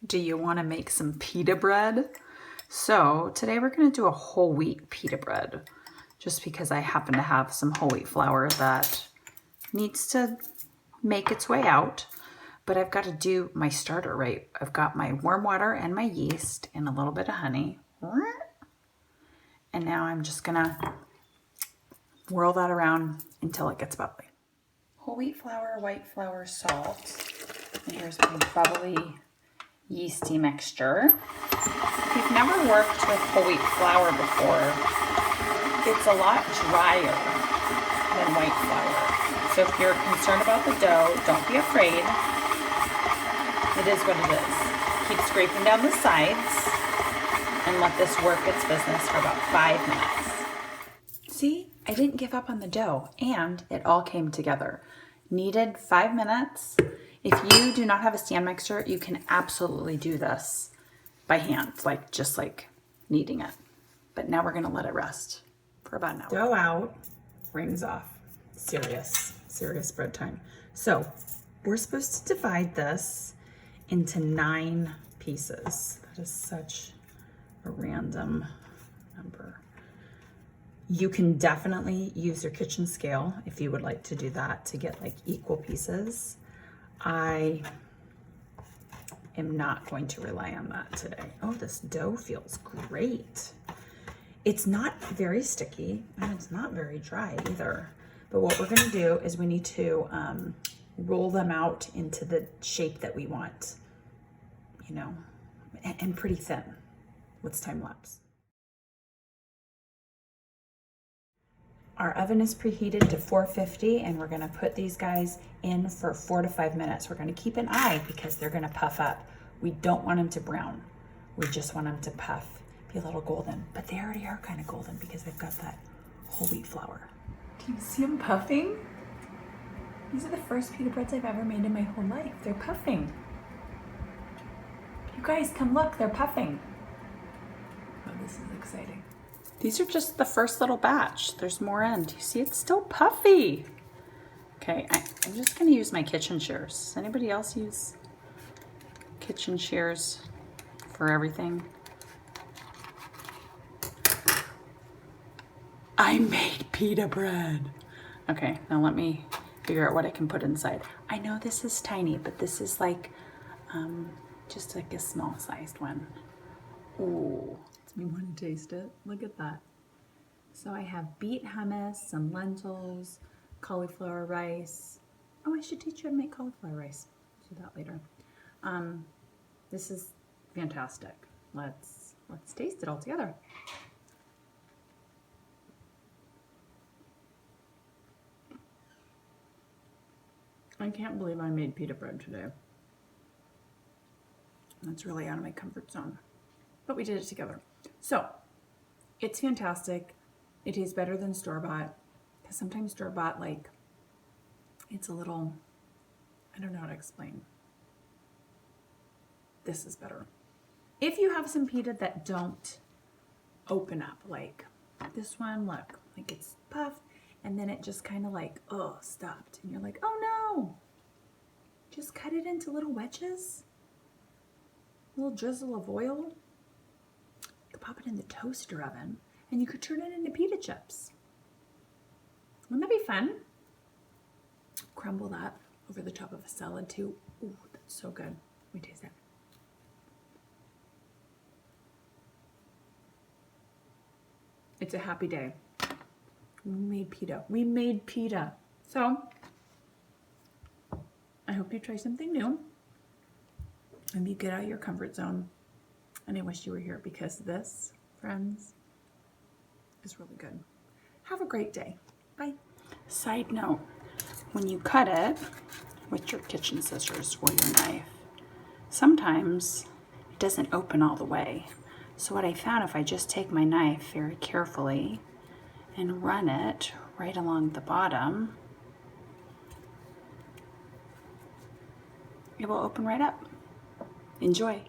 Do you want to make some pita bread? So today we're going to do a whole wheat pita bread, just because I happen to have some whole wheat flour that needs to make its way out, but I've got to do my starter right. I've got my warm water and my yeast and a little bit of honey. And now I'm just gonna whirl that around until it gets bubbly. Whole wheat flour, white flour, salt. And here's my bubbly yeasty mixture. If you've never worked with whole wheat flour before, it's a lot drier than white flour. So if you're concerned about the dough, don't be afraid. It is what it is. Keep scraping down the sides and let this work its business for about 5 minutes. See, I didn't give up on the dough and it all came together. Kneaded 5 minutes. If you do not have a stand mixer, you can absolutely do this by hand, just like kneading it. But now we're gonna let it rest for about an hour. Dough out, rings off. Serious bread time. So we're supposed to divide this into 9 pieces. That is such a random number. You can definitely use your kitchen scale if you would like to do that to get like equal pieces. I am not going to rely on that today. Oh, this dough feels great. It's not very sticky and it's not very dry either. But what we're gonna do is we need to roll them out into the shape that we want, you know, and pretty thin. Let's time lapse. Our oven is preheated to 450 and we're gonna put these guys in for 4 to 5 minutes. We're gonna keep an eye because they're gonna puff up. We don't want them to brown. We just want them to puff, be a little golden, but they already are kind of golden because they've got that whole wheat flour. Do you see them puffing? These are the first pita breads I've ever made in my whole life. They're puffing. You guys come look, they're puffing. Oh, this is exciting. These are just the first little batch. There's more in. Do you see it's still puffy? Okay, I'm just gonna use my kitchen shears. Does anybody else use kitchen shears for everything? I made pita bread. Okay, now let me figure out what I can put inside. I know this is tiny, but this is like, just like a small sized one. Ooh. You want to taste it? Look at that. So I have beet hummus, some lentils, cauliflower rice. Oh, I should teach you how to make cauliflower rice. I'll do that later. This is fantastic. Let's taste it all together. I can't believe I made pita bread today. That's really out of my comfort zone. But we did it together. So, it's fantastic. It tastes better than store-bought. Because sometimes store-bought, it's a little, I don't know how to explain. This is better. If you have some pita that don't open up, like this one, look, like it's puffed, and then it just kind of stopped. And you're like, oh no! Just cut it into little wedges. A little drizzle of oil. You could pop it in the toaster oven and you could turn it into pita chips. Wouldn't that be fun? Crumble that over the top of a salad too. Ooh, that's so good. Let me taste that. It's a happy day. We made pita. We made pita. So, I hope you try something new. And you get out of your comfort zone. And I wish you were here because this, friends, is really good. Have a great day. Bye. Side note, when you cut it with your kitchen scissors or your knife, sometimes it doesn't open all the way. So what I found, if I just take my knife very carefully and run it right along the bottom, it will open right up. Enjoy.